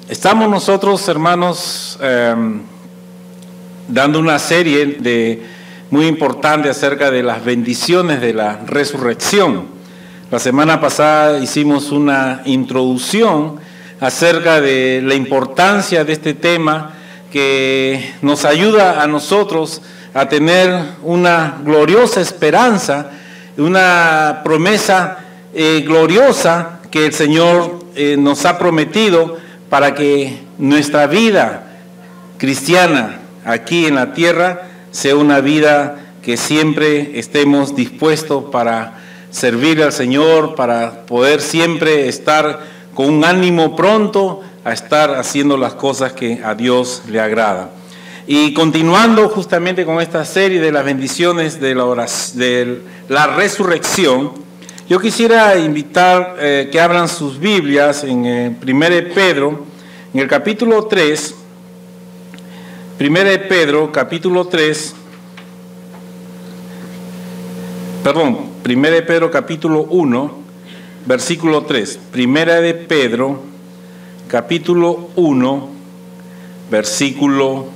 Estamos nosotros, hermanos, dando una serie muy importante acerca de las bendiciones de la resurrección. La semana pasada hicimos una introducción acerca de la importancia de este tema que nos ayuda a nosotros a tener una gloriosa esperanza, una promesa gloriosa que el Señor nos ha prometido para que nuestra vida cristiana aquí en la tierra sea una vida que siempre estemos dispuestos para servir al Señor, para poder siempre estar con un ánimo pronto a estar haciendo las cosas que a Dios le agrada. Y continuando justamente con esta serie de las bendiciones de la resurrección, yo quisiera invitar que abran sus Biblias en 1 Pedro, en el capítulo 3, 1 Pedro, capítulo 3, perdón, 1 Pedro, capítulo 1, versículo 3. 1 Pedro, capítulo 1, versículo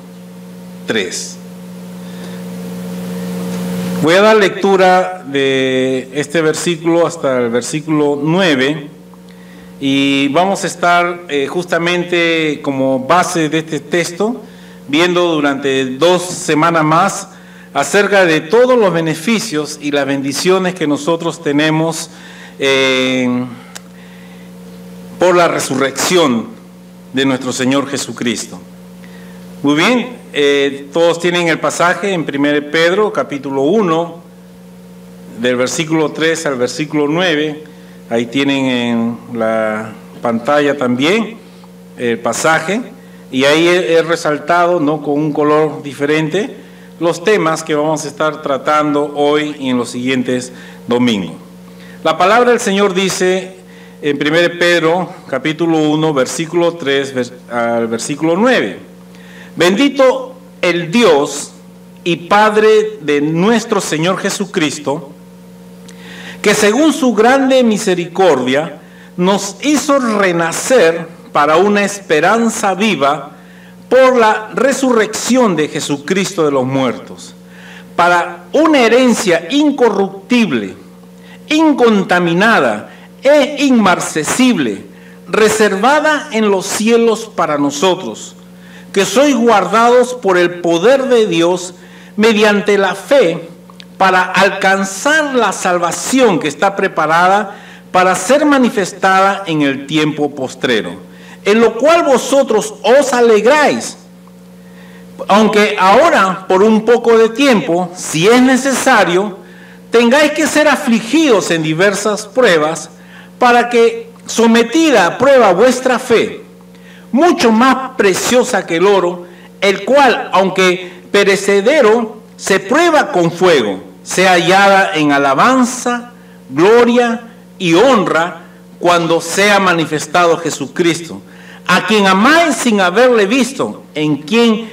3. Voy a dar lectura de este versículo hasta el versículo 9 y vamos a estar justamente como base de este texto viendo durante 2 semanas más acerca de todos los beneficios y las bendiciones que nosotros tenemos por la resurrección de nuestro Señor Jesucristo. Muy bien, todos tienen el pasaje en 1 Pedro, capítulo 1, del versículo 3 al versículo 9. Ahí tienen en la pantalla también el pasaje. Y ahí he resaltado, ¿no?, con un color diferente, los temas que vamos a estar tratando hoy y en los siguientes domingos. La palabra del Señor dice en 1 Pedro, capítulo 1, versículo 3 al versículo 9. Bendito el Dios y Padre de nuestro Señor Jesucristo, que según su grande misericordia nos hizo renacer para una esperanza viva por la resurrección de Jesucristo de los muertos, para una herencia incorruptible, incontaminada e inmarcesible, reservada en los cielos para nosotros, que sois guardados por el poder de Dios mediante la fe para alcanzar la salvación que está preparada para ser manifestada en el tiempo postrero, en lo cual vosotros os alegráis, aunque ahora por un poco de tiempo, si es necesario, tengáis que ser afligidos en diversas pruebas, para que, sometida a prueba vuestra fe, mucho más preciosa que el oro, el cual, aunque perecedero, se prueba con fuego, sea hallada en alabanza, gloria y honra cuando sea manifestado Jesucristo, a quien amáis sin haberle visto, en quien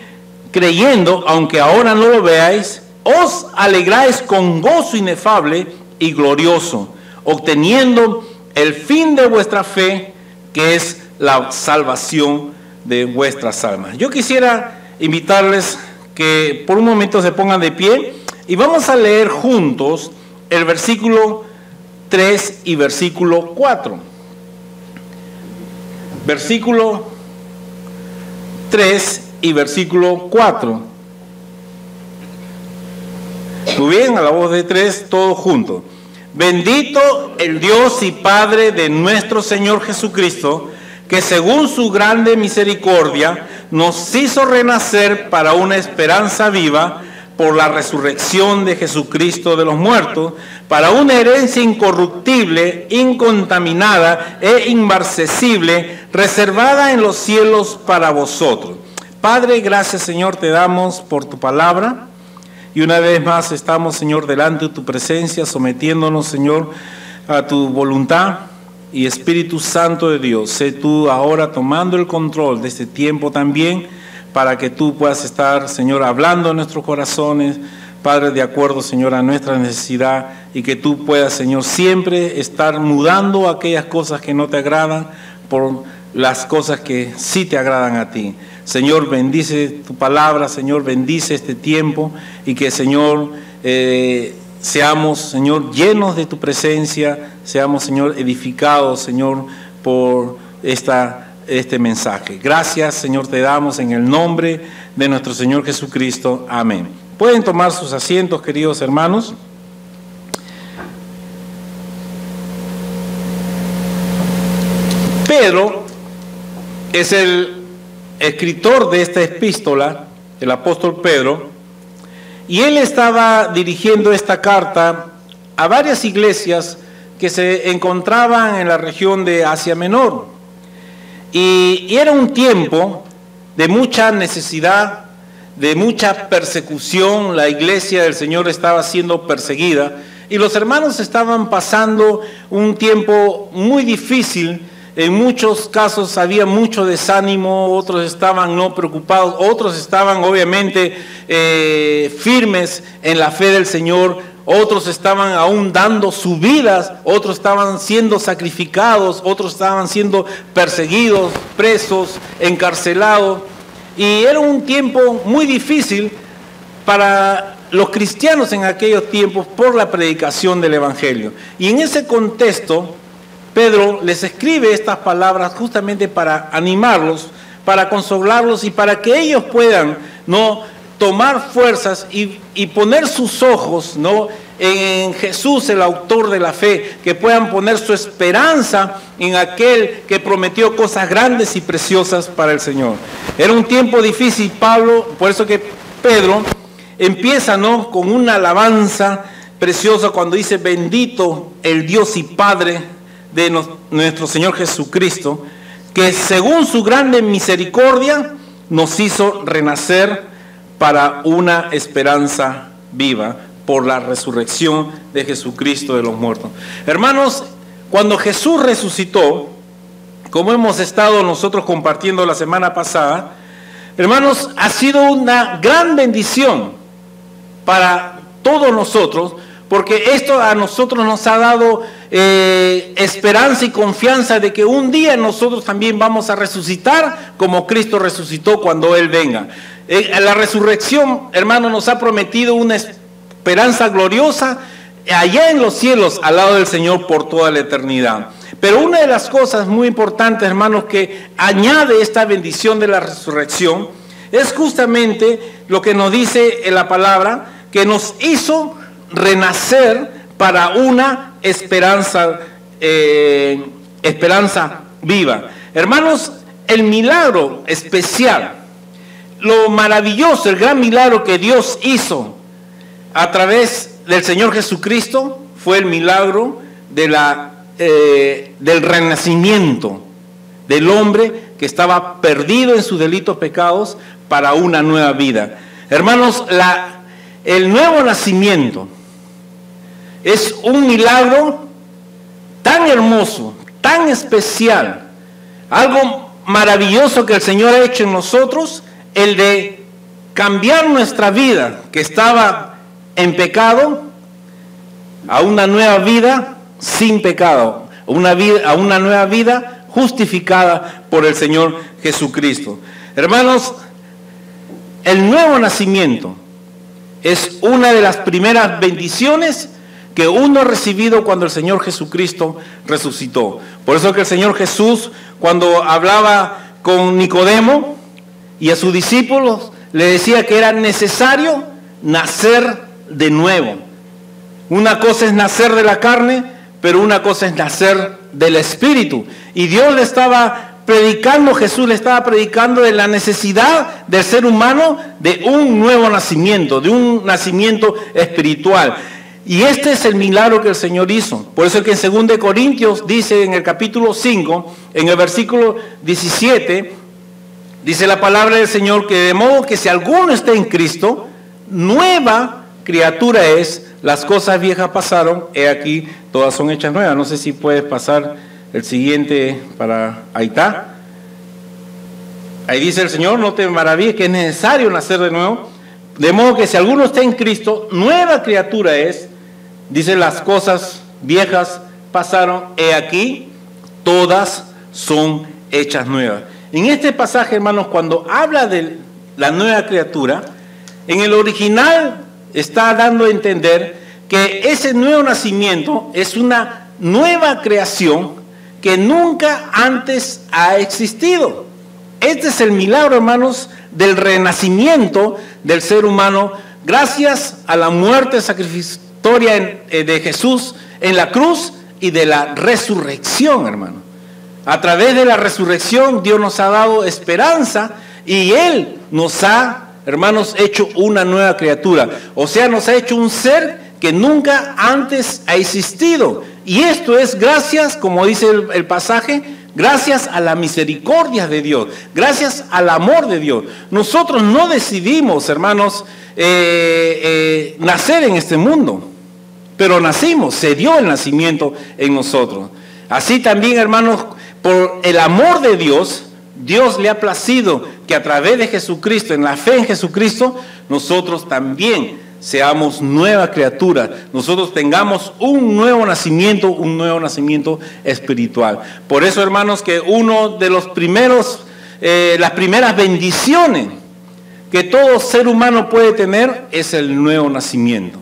creyendo, aunque ahora no lo veáis, os alegráis con gozo inefable y glorioso, obteniendo el fin de vuestra fe, que es la salvación de vuestras almas. Yo quisiera invitarles que por un momento se pongan de pie y vamos a leer juntos el versículo 3 y versículo 4. Versículo 3 y versículo 4. Muy bien, a la voz de 3, todos juntos. Bendito el Dios y Padre de nuestro Señor Jesucristo, que según su grande misericordia nos hizo renacer para una esperanza viva por la resurrección de Jesucristo de los muertos, para una herencia incorruptible, incontaminada e inmarcesible, reservada en los cielos para vosotros. Padre, gracias, Señor, te damos por tu palabra. Y una vez más estamos, Señor, delante de tu presencia, sometiéndonos, Señor, a tu voluntad. Y Espíritu Santo de Dios, sé tú ahora tomando el control de este tiempo también, para que tú puedas estar, Señor, hablando en nuestros corazones, Padre, de acuerdo, Señor, a nuestra necesidad, y que tú puedas, Señor, siempre estar mudando aquellas cosas que no te agradan por las cosas que sí te agradan a ti. Señor, bendice tu palabra, Señor, bendice este tiempo y que, Señor, seamos, Señor, llenos de tu presencia, seamos, Señor, edificados, Señor, por este mensaje. Gracias, Señor, te damos en el nombre de nuestro Señor Jesucristo. Amén. Pueden tomar sus asientos, queridos hermanos. Pedro es el escritor de esta epístola, el apóstol Pedro, y él estaba dirigiendo esta carta a varias iglesias que se encontraban en la región de Asia Menor. Y era un tiempo de mucha necesidad, de mucha persecución. La iglesia del Señor estaba siendo perseguida y los hermanos estaban pasando un tiempo muy difícil. En muchos casos había mucho desánimo, otros estaban no preocupados, otros estaban obviamente firmes en la fe del Señor, otros estaban aún dando sus vidas, otros estaban siendo sacrificados, otros estaban siendo perseguidos, presos, encarcelados. Y era un tiempo muy difícil para los cristianos en aquellos tiempos por la predicación del Evangelio. Y en ese contexto, Pedro les escribe estas palabras justamente para animarlos, para consolarlos y para que ellos puedan tomar fuerzas y poner sus ojos en Jesús, el autor de la fe, que puedan poner su esperanza en aquel que prometió cosas grandes y preciosas para el Señor. Era un tiempo difícil, por eso que Pedro empieza con una alabanza preciosa cuando dice: bendito el Dios y Padre de nuestro Señor Jesucristo, que según su grande misericordia nos hizo renacer para una esperanza viva por la resurrección de Jesucristo de los muertos. Hermanos, cuando Jesús resucitó, como hemos estado nosotros compartiendo la semana pasada, hermanos, ha sido una gran bendición para todos nosotros, porque esto a nosotros nos ha dado esperanza y confianza de que un día nosotros también vamos a resucitar como Cristo resucitó cuando Él venga. La resurrección, hermano, nos ha prometido una esperanza gloriosa allá en los cielos, al lado del Señor por toda la eternidad. Pero una de las cosas muy importantes, hermanos, que añade esta bendición de la resurrección, es justamente lo que nos dice en la palabra, que nos hizo renacer para una esperanza viva. Hermanos, el milagro especial, lo maravilloso, el gran milagro que Dios hizo a través del Señor Jesucristo fue el milagro del renacimiento del hombre que estaba perdido en sus delitos pecados para una nueva vida. Hermanos, el nuevo nacimiento es un milagro tan hermoso, tan especial, algo maravilloso que el Señor ha hecho en nosotros, el de cambiar nuestra vida que estaba en pecado a una nueva vida sin pecado, a una nueva vida justificada por el Señor Jesucristo. Hermanos, el nuevo nacimiento es una de las primeras bendiciones que uno ha recibido cuando el Señor Jesucristo resucitó. Por eso que el Señor Jesús, cuando hablaba con Nicodemo y a sus discípulos, le decía que era necesario nacer de nuevo. Una cosa es nacer de la carne, pero una cosa es nacer del Espíritu. Y Dios le estaba predicando, Jesús le estaba predicando de la necesidad del ser humano de un nuevo nacimiento, de un nacimiento espiritual. Y este es el milagro que el Señor hizo. Por eso es que en 2 Corintios dice en el capítulo 5, en el versículo 17, dice la palabra del Señor que de modo que si alguno está en Cristo, nueva criatura es, las cosas viejas pasaron, he aquí, todas son hechas nuevas. No sé si puedes pasar el siguiente para, ahí está. Ahí dice el Señor, no te maravilles que es necesario nacer de nuevo. De modo que si alguno está en Cristo, nueva criatura es, dice las cosas viejas pasaron, he aquí, todas son hechas nuevas. En este pasaje, hermanos, cuando habla de la nueva criatura, en el original está dando a entender que ese nuevo nacimiento es una nueva creación que nunca antes ha existido. Este es el milagro, hermanos, del renacimiento del ser humano gracias a la muerte sacrificatoria de Jesús en la cruz y de la resurrección, hermano. A través de la resurrección Dios nos ha dado esperanza y Él nos ha, hermanos, hecho una nueva criatura. O sea, nos ha hecho un ser que nunca antes ha existido. Y esto es gracias, como dice el pasaje, gracias a la misericordia de Dios, gracias al amor de Dios. Nosotros no decidimos, hermanos, nacer en este mundo, pero nacimos, se dio el nacimiento en nosotros. Así también, hermanos, por el amor de Dios, Dios le ha placido que a través de Jesucristo, en la fe en Jesucristo, nosotros también seamos nueva criatura, nosotros tengamos un nuevo nacimiento espiritual. Por eso, hermanos, que uno de los primeros, las primeras bendiciones que todo ser humano puede tener es el nuevo nacimiento.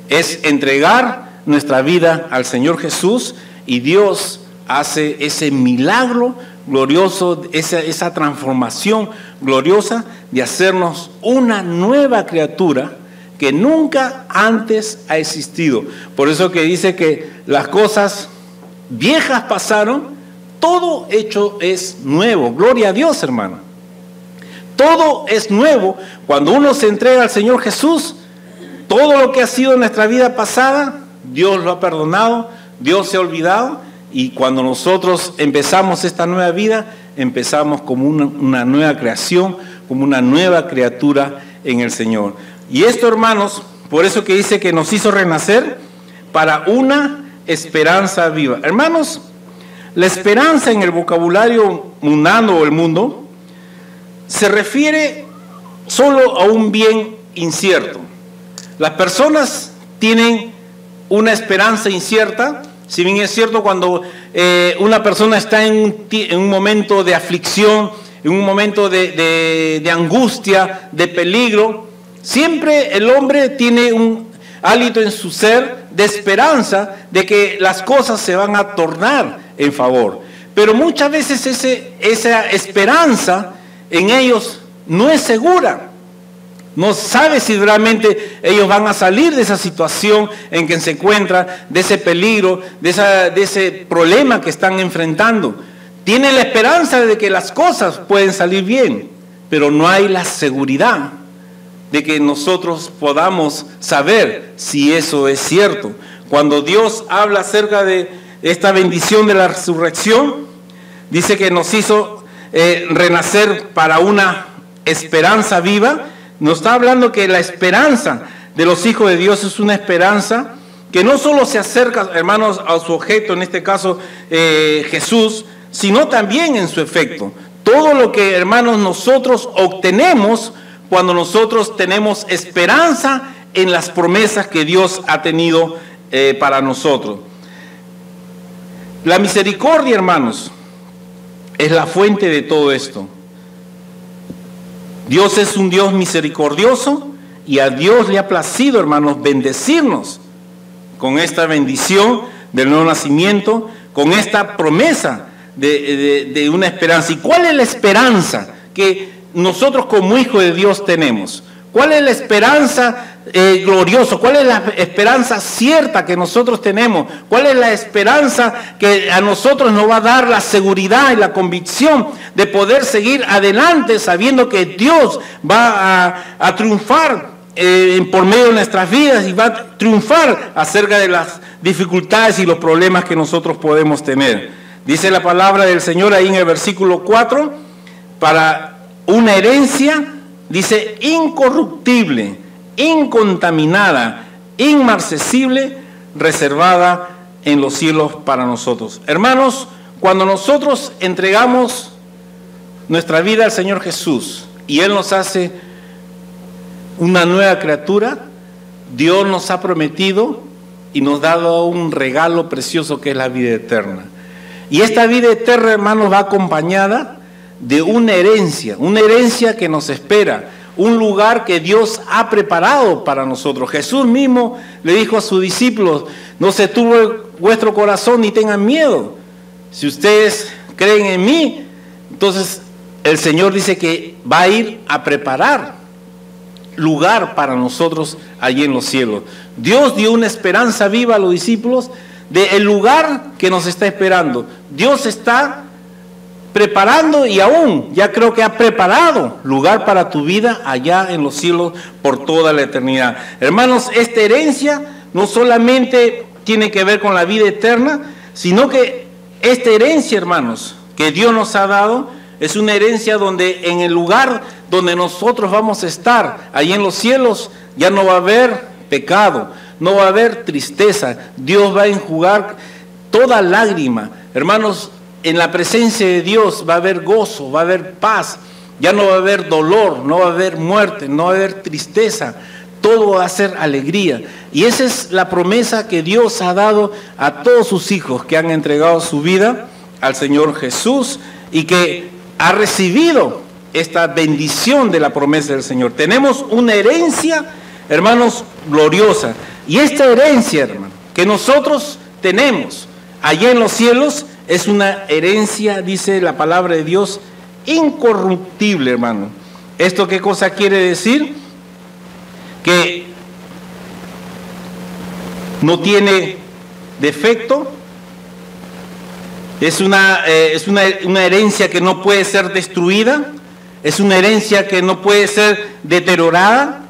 Es entregar nuestra vida al Señor Jesús y Dios hace ese milagro glorioso, esa transformación gloriosa de hacernos una nueva criatura que nunca antes ha existido. Por eso que dice que las cosas viejas pasaron, todo hecho es nuevo. Gloria a Dios, hermano. Todo es nuevo. Cuando uno se entrega al Señor Jesús, todo lo que ha sido en nuestra vida pasada, Dios lo ha perdonado, Dios se ha olvidado, y cuando nosotros empezamos esta nueva vida, empezamos como una nueva creación, como una nueva criatura en el Señor. Y esto, hermanos, por eso que dice que nos hizo renacer para una esperanza viva. Hermanos, la esperanza en el vocabulario mundano o el mundo se refiere solo a un bien incierto. Las personas tienen una esperanza incierta. Si bien es cierto, cuando una persona está en un momento de aflicción, en un momento de angustia, de peligro, siempre el hombre tiene un hálito en su ser de esperanza de que las cosas se van a tornar en favor. Pero muchas veces esa esperanza en ellos no es segura. No sabe si realmente ellos van a salir de esa situación en que se encuentran, de ese peligro, de ese problema que están enfrentando. Tienen la esperanza de que las cosas pueden salir bien, pero no hay la seguridad de que nosotros podamos saber si eso es cierto. Cuando Dios habla acerca de esta bendición de la resurrección, dice que nos hizo renacer para una esperanza viva. Nos está hablando que la esperanza de los hijos de Dios es una esperanza que no solo se acerca, hermanos, a su objeto, en este caso Jesús, sino también en su efecto. Todo lo que, hermanos, nosotros obtenemos cuando nosotros tenemos esperanza en las promesas que Dios ha tenido para nosotros. La misericordia, hermanos, es la fuente de todo esto. Dios es un Dios misericordioso y a Dios le ha placido, hermanos, bendecirnos con esta bendición del nuevo nacimiento, con esta promesa de una esperanza. ¿Y cuál es la esperanza que nosotros como hijos de Dios tenemos? ¿Cuál es la esperanza gloriosa? ¿Cuál es la esperanza cierta que nosotros tenemos? ¿Cuál es la esperanza que a nosotros nos va a dar la seguridad y la convicción de poder seguir adelante sabiendo que Dios va a triunfar por medio de nuestras vidas y va a triunfar acerca de las dificultades y los problemas que nosotros podemos tener? Dice la palabra del Señor ahí en el versículo 4, para una herencia, dice, incorruptible, incontaminada, inmarcesible, reservada en los cielos para nosotros. Hermanos, cuando nosotros entregamos nuestra vida al Señor Jesús y Él nos hace una nueva criatura, Dios nos ha prometido y nos ha dado un regalo precioso que es la vida eterna. Y esta vida eterna, hermanos, va acompañada de una herencia que nos espera, un lugar que Dios ha preparado para nosotros. Jesús mismo le dijo a sus discípulos: no se turbe vuestro corazón ni tengan miedo. Si ustedes creen en mí, entonces el Señor dice que va a ir a preparar lugar para nosotros allí en los cielos. Dios dio una esperanza viva a los discípulos del lugar que nos está esperando. Dios está preparando y aún ya creo que ha preparado lugar para tu vida allá en los cielos por toda la eternidad. Hermanos, esta herencia no solamente tiene que ver con la vida eterna, sino que esta herencia, hermanos, que Dios nos ha dado, es una herencia donde en el lugar donde nosotros vamos a estar, allí en los cielos, ya no va a haber pecado, no va a haber tristeza. Dios va a enjugar toda lágrima. Hermanos, en la presencia de Dios va a haber gozo, va a haber paz, ya no va a haber dolor, no va a haber muerte, no va a haber tristeza, todo va a ser alegría. Y esa es la promesa que Dios ha dado a todos sus hijos que han entregado su vida al Señor Jesús y que ha recibido esta bendición de la promesa del Señor. Tenemos una herencia, hermanos, gloriosa. Y esta herencia, hermano, que nosotros tenemos allá en los cielos, es una herencia, dice la palabra de Dios, incorruptible, hermano. ¿Esto qué cosa quiere decir? Que no tiene defecto. Es una herencia que no puede ser destruida. Es una herencia que no puede ser deteriorada.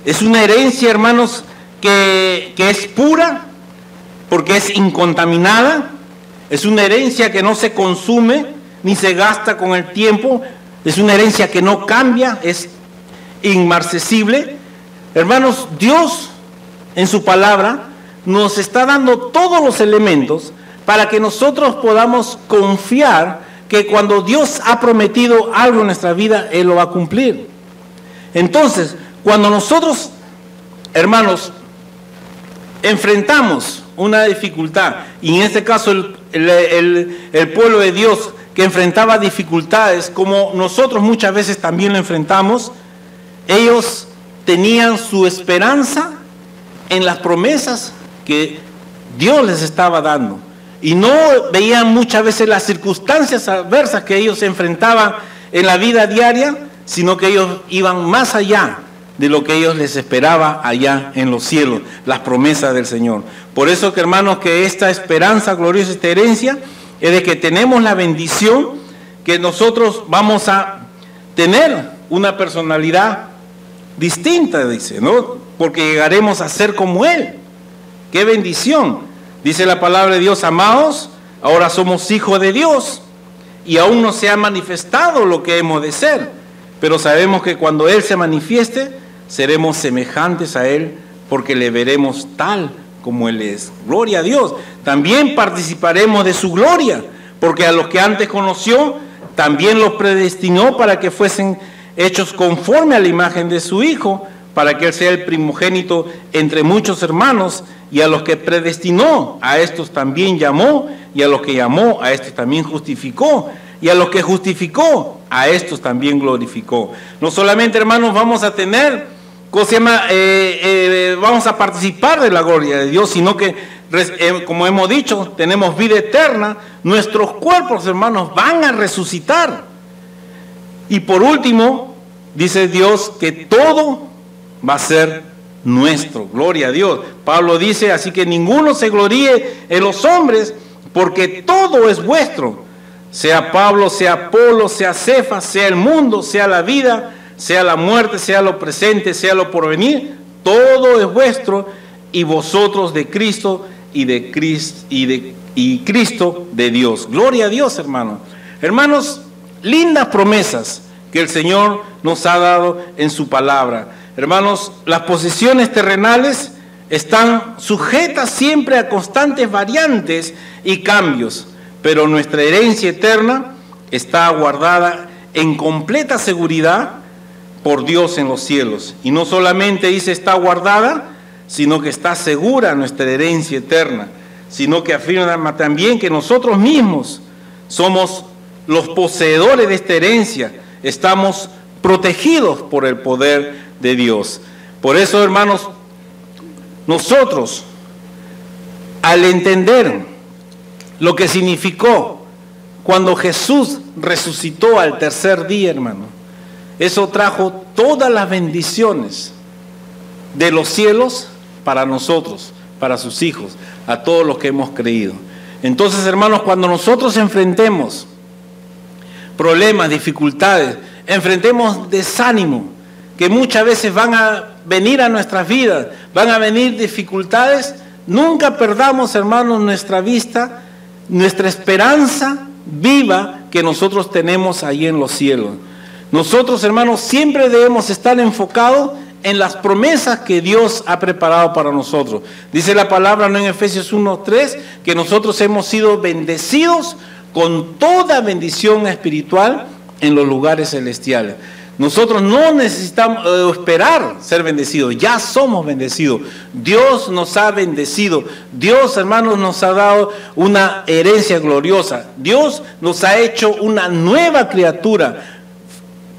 Es una herencia, hermanos, que es pura porque es incontaminada. Es una herencia que no se consume ni se gasta con el tiempo. Es una herencia que no cambia, es inmarcesible. Hermanos, Dios en su palabra nos está dando todos los elementos para que nosotros podamos confiar que cuando Dios ha prometido algo en nuestra vida, Él lo va a cumplir. Entonces, cuando nosotros, hermanos, enfrentamos una dificultad, y en este caso el pueblo de Dios que enfrentaba dificultades, como nosotros muchas veces también lo enfrentamos, ellos tenían su esperanza en las promesas que Dios les estaba dando. Y no veían muchas veces las circunstancias adversas que ellos enfrentaban en la vida diaria, sino que ellos iban más allá de lo que ellos les esperaba allá en los cielos, las promesas del Señor. Por eso que, hermanos, que esta esperanza gloriosa, esta herencia, es de que tenemos la bendición que nosotros vamos a tener una personalidad distinta, dice, ¿no? Porque llegaremos a ser como Él. ¡Qué bendición! Dice la palabra de Dios: amados, ahora somos hijos de Dios y aún no se ha manifestado lo que hemos de ser, pero sabemos que cuando Él se manifieste, seremos semejantes a Él, porque le veremos tal como Él es. Gloria a Dios. También participaremos de su gloria, porque a los que antes conoció, también los predestinó para que fuesen hechos conforme a la imagen de su Hijo, para que Él sea el primogénito entre muchos hermanos. Y a los que predestinó, a estos también llamó, y a los que llamó, a estos también justificó, y a los que justificó, a estos también glorificó. No solamente, hermanos, vamos a tener, vamos a participar de la gloria de Dios, sino que, como hemos dicho, tenemos vida eterna. Nuestros cuerpos, hermanos, van a resucitar. Y por último, dice Dios que todo va a ser nuestro. Gloria a Dios. Pablo dice: así que ninguno se gloríe en los hombres, porque todo es vuestro. Sea Pablo, sea Apolo, sea Cefas, sea el mundo, sea la vida, sea la muerte, sea lo presente, sea lo porvenir, todo es vuestro, y vosotros de Cristo y Cristo de Dios. Gloria a Dios, hermanos. Hermanos, lindas promesas que el Señor nos ha dado en su palabra. Hermanos, las posesiones terrenales están sujetas siempre a constantes variantes y cambios, pero nuestra herencia eterna está guardada en completa seguridad por Dios en los cielos. Y no solamente dice está guardada, sino que está segura nuestra herencia eterna. sino que afirma también que nosotros mismos somos los poseedores de esta herencia, estamos protegidos por el poder de Dios. Por eso, hermanos, nosotros, al entender lo que significó cuando Jesús resucitó al tercer día, hermano, eso trajo todas las bendiciones de los cielos para nosotros, para sus hijos, a todos los que hemos creído. Entonces, hermanos, cuando nosotros enfrentemos problemas, dificultades, enfrentemos desánimo, que muchas veces van a venir a nuestras vidas, van a venir dificultades, nunca perdamos, hermanos, nuestra vista, nuestra esperanza viva que nosotros tenemos ahí en los cielos. Nosotros, hermanos, siempre debemos estar enfocados en las promesas que Dios ha preparado para nosotros. Dice la palabra, ¿no?, en Efesios 1:3, que nosotros hemos sido bendecidos con toda bendición espiritual en los lugares celestiales. Nosotros no necesitamos esperar ser bendecidos, ya somos bendecidos. Dios nos ha bendecido. Dios, hermanos, nos ha dado una herencia gloriosa. Dios nos ha hecho una nueva criatura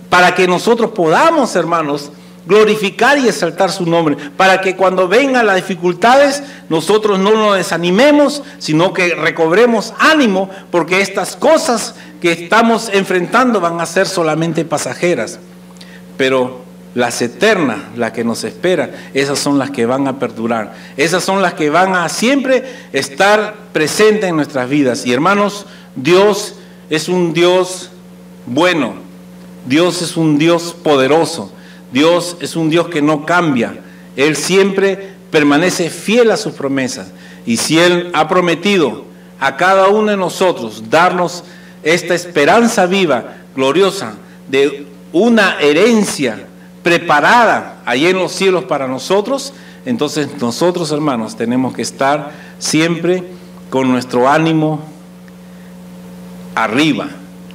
para que nosotros podamos, hermanos, glorificar y exaltar su nombre, para que cuando vengan las dificultades nosotros no nos desanimemos, sino que recobremos ánimo, porque estas cosas que estamos enfrentando van a ser solamente pasajeras, pero las eternas, las que nos esperan, esas son las que van a perdurar, esas son las que van a siempre estar presentes en nuestras vidas. Y hermanos, Dios es un Dios bueno, Dios es un Dios poderoso, Dios es un Dios que no cambia. Él siempre permanece fiel a sus promesas. Y si Él ha prometido a cada uno de nosotros darnos esta esperanza viva, gloriosa, de una herencia preparada allí en los cielos para nosotros, entonces nosotros, hermanos, tenemos que estar siempre con nuestro ánimo arriba,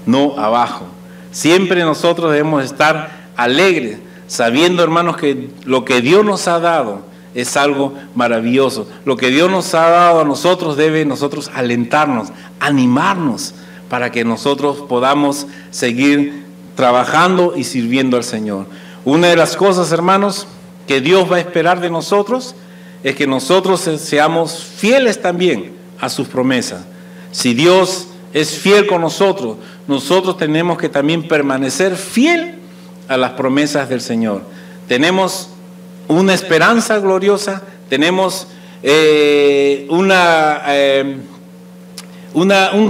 no abajo. Siempre nosotros debemos estar alegres, sabiendo, hermanos, que lo que Dios nos ha dado es algo maravilloso. Lo que Dios nos ha dado a nosotros debe nosotros alentarnos, animarnos, para que nosotros podamos seguir trabajando y sirviendo al Señor. Una de las cosas, hermanos, que Dios va a esperar de nosotros es que nosotros seamos fieles también a sus promesas. Si Dios es fiel con nosotros, nosotros tenemos que también permanecer fiel a las promesas del Señor. Tenemos una esperanza gloriosa, tenemos un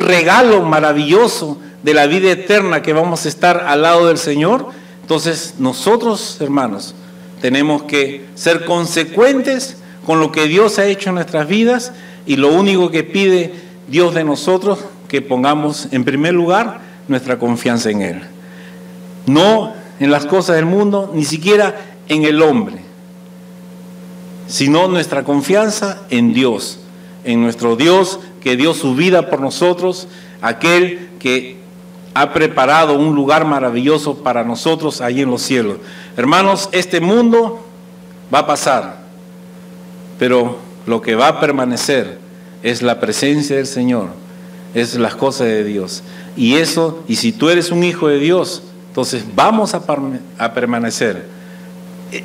regalo maravilloso de la vida eterna, que vamos a estar al lado del Señor. Entonces nosotros, hermanos, tenemos que ser consecuentes con lo que Dios ha hecho en nuestras vidas, y lo único que pide Dios de nosotros, que pongamos en primer lugar nuestra confianza en Él. No en las cosas del mundo, ni siquiera en el hombre, sino nuestra confianza en Dios, en nuestro Dios que dio su vida por nosotros, aquel que ha preparado un lugar maravilloso para nosotros ahí en los cielos. Hermanos, este mundo va a pasar, pero lo que va a permanecer es la presencia del Señor, es las cosas de Dios. Y eso, y si tú eres un hijo de Dios, entonces vamos a permanecer.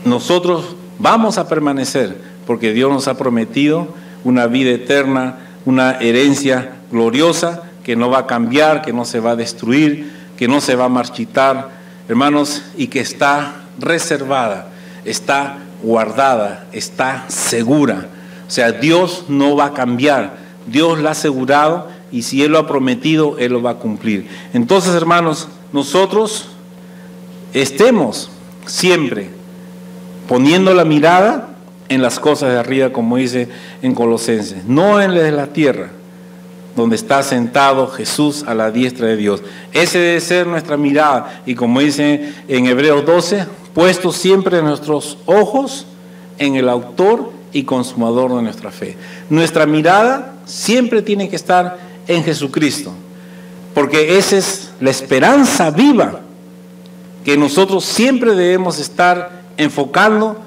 Nosotros vamos a permanecer, porque Dios nos ha prometido una vida eterna, una herencia gloriosa que no va a cambiar, que no se va a destruir, que no se va a marchitar, hermanos, y que está reservada, está guardada, está segura. O sea, Dios no va a cambiar, Dios la ha asegurado, y si Él lo ha prometido, Él lo va a cumplir. Entonces, hermanos, nosotros estemos siempre poniendo la mirada en las cosas de arriba, como dice en Colosenses, no en las de la tierra, donde está sentado Jesús a la diestra de Dios. Ese debe ser nuestra mirada, y como dice en Hebreos 12, puestos siempre nuestros ojos en el autor y consumador de nuestra fe. Nuestra mirada siempre tiene que estar en Jesucristo, porque esa es la esperanza viva que nosotros siempre debemos estar enfocando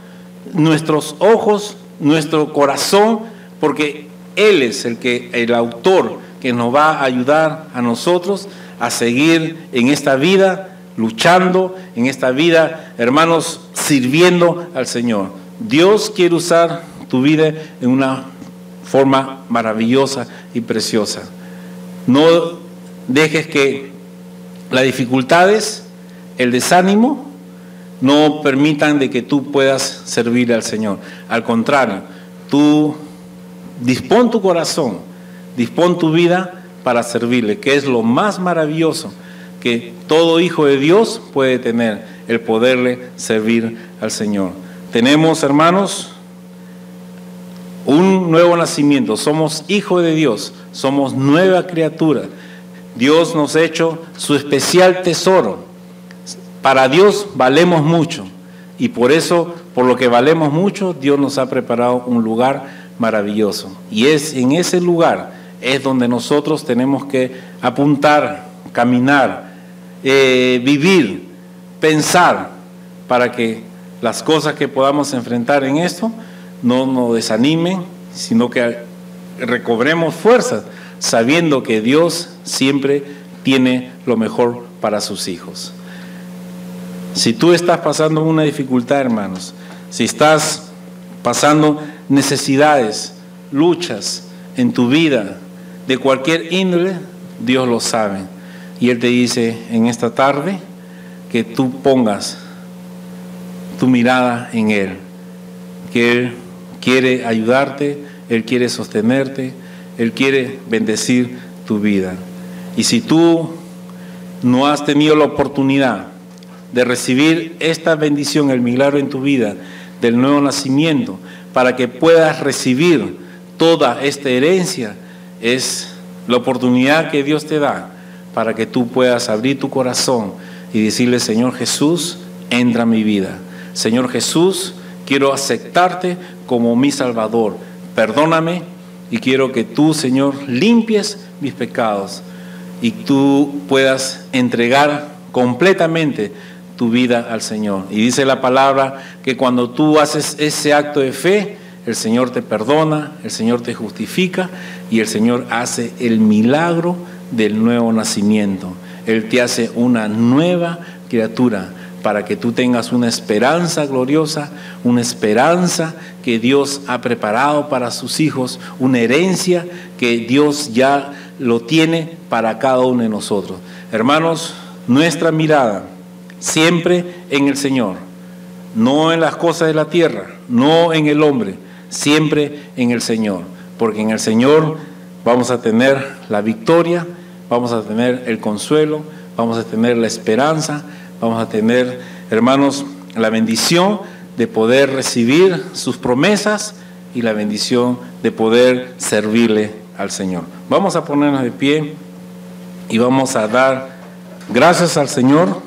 nuestros ojos, nuestro corazón, porque Él es el autor que nos va a ayudar a nosotros a seguir en esta vida, luchando en esta vida, hermanos, sirviendo al Señor. Dios quiere usar tu vida en una forma maravillosa y preciosa. No dejes que las dificultades, el desánimo, no permitan de que tú puedas servirle al Señor. Al contrario, tú dispón tu corazón, dispón tu vida para servirle, que es lo más maravilloso que todo hijo de Dios puede tener, el poderle servir al Señor. Tenemos, hermanos, un nuevo nacimiento, somos hijos de Dios, somos nueva criatura. Dios nos ha hecho su especial tesoro. Para Dios valemos mucho y por eso, por lo que valemos mucho, Dios nos ha preparado un lugar maravilloso. Y es en ese lugar es donde nosotros tenemos que apuntar, caminar, vivir, pensar, para que las cosas que podamos enfrentar en esto no nos desanimen, sino que recobremos fuerzas, sabiendo que Dios siempre tiene lo mejor para sus hijos. Si tú estás pasando una dificultad, hermanos, si estás pasando necesidades, luchas en tu vida, de cualquier índole, Dios lo sabe. Y Él te dice en esta tarde que tú pongas tu mirada en Él, que Él quiere ayudarte, Él quiere sostenerte, Él quiere bendecir tu vida. Y si tú no has tenido la oportunidad de recibir esta bendición, el milagro en tu vida, del nuevo nacimiento, para que puedas recibir toda esta herencia, es la oportunidad que Dios te da para que tú puedas abrir tu corazón y decirle: Señor Jesús, entra en mi vida. Señor Jesús, quiero aceptarte como mi Salvador. Perdóname y quiero que tú, Señor, limpies mis pecados y tú puedas entregar completamente tu vida al Señor. Y dice la palabra que cuando tú haces ese acto de fe, el Señor te perdona, el Señor te justifica y el Señor hace el milagro del nuevo nacimiento. Él te hace una nueva criatura para que tú tengas una esperanza gloriosa, una esperanza que Dios ha preparado para sus hijos, una herencia que Dios ya lo tiene para cada uno de nosotros. Hermanos, nuestra mirada siempre en el Señor, no en las cosas de la tierra, no en el hombre, siempre en el Señor, porque en el Señor vamos a tener la victoria, vamos a tener el consuelo, vamos a tener la esperanza, vamos a tener, hermanos, la bendición de poder recibir sus promesas y la bendición de poder servirle al Señor. Vamos a ponernos de pie y vamos a dar gracias al Señor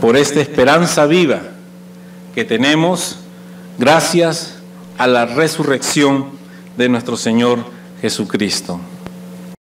por esta esperanza viva que tenemos gracias a la resurrección de nuestro Señor Jesucristo.